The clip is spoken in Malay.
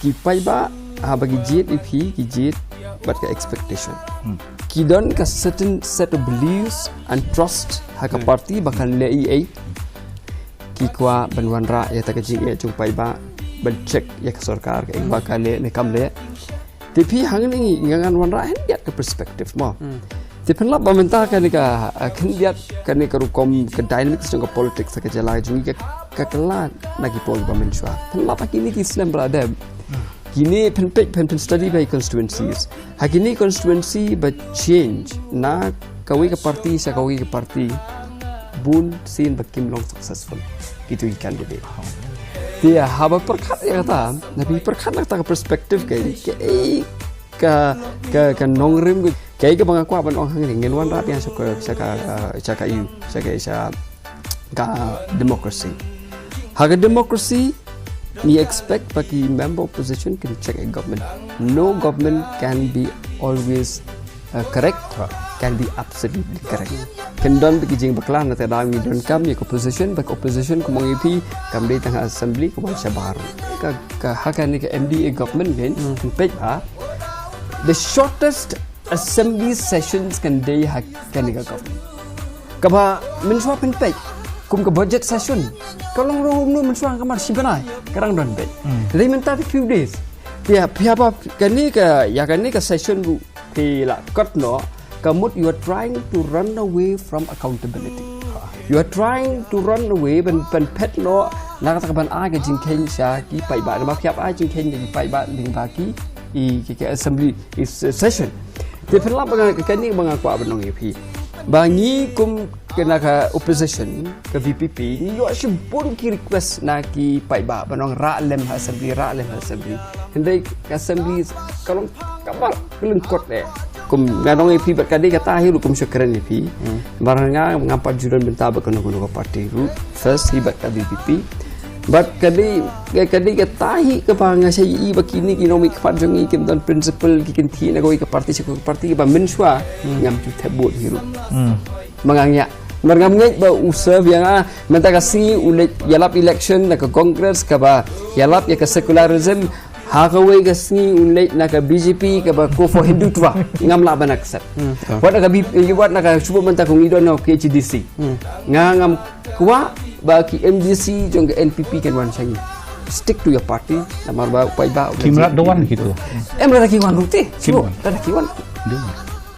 ki paiba bagi jit ipi ki jit but ka expectation ki don ka certain set of beliefs and trust haka party bakal lei ki kwa banwan ra ya ta ka jing ya chung paiba ban check ya ka sarkar ka bakal le kam le tapi hang ni ngangan wan ra hen ka perspective mo thì phần lắp BYNTA cái này cả khinh điat cái này cả rukom cái dynamics trong cái politics cái jalan jungi cái kelan lagi pol BYNTA phần lắp cái này Islam berada kini pen study by constituencies hakini constituency but change na KIWEI ke parti sa KIWEI ke parti bun sin bakim long successful gitu candidate dia haba perkat ya kata nabi perkat nak ta perspektif ke Nong rim cái bang aku ban ong hang ngin wan rap yang saka you saka democracy haga democracy we expect bagi member opposition can check a government no government can be always correct can be absolutely correct kan don bagi jing baklan na tada mi don kam ye opposition bak opposition ko mong ip kam dei tang assembly ko bang sabar ka haka ni ka MDA government gen pej the shortest assembly sessions kan day kan ni government kaba mensuap penpek kum ke budget session kalau rum nu mensuap kamar sibanai karang don pek they minta few days dia apa kan ni ke session ru thì là cut no kamut you are trying to run away from accountability you are trying to run away ben pet no na ka ban ai ke jing ken sha ki pai ba ma khiap ai jing ken ki pai ba ding ba ki ke assembly session thì phần lắp cái này bằng quả bên Nong EP bangi kum kena ka opposition ke VPP ni yo asyik pun ki request na ki pai ba benong ra lem assembly hendai assembly kalau kabar kelengkot kum nganong EP berkali kata hiru kum syukran EP barangnya mengapa juran benta berkono-kono parti first hibat ka VPP but kadi tahi ke panga sai bakini economic fadjungi kim don principle ki kinti na goi ke parti ke ba mensua ngam tu tebut hiru mangangnya marngam ngai ba usav yang menta kasi ulit yalap election na ke congress ka ba yalap ya ke secularism KIWEI kasni ulit na ka BJP ka ba ko for hindutwa ngam la ban accept wat na ka cuba menta kong idon na KHDC ngam kwa bagi MDC jong ke NPP kan wan sangi stick to your party namar ba pai ba kimrat doan gitu em ra ki wan rute sibo ra ki wan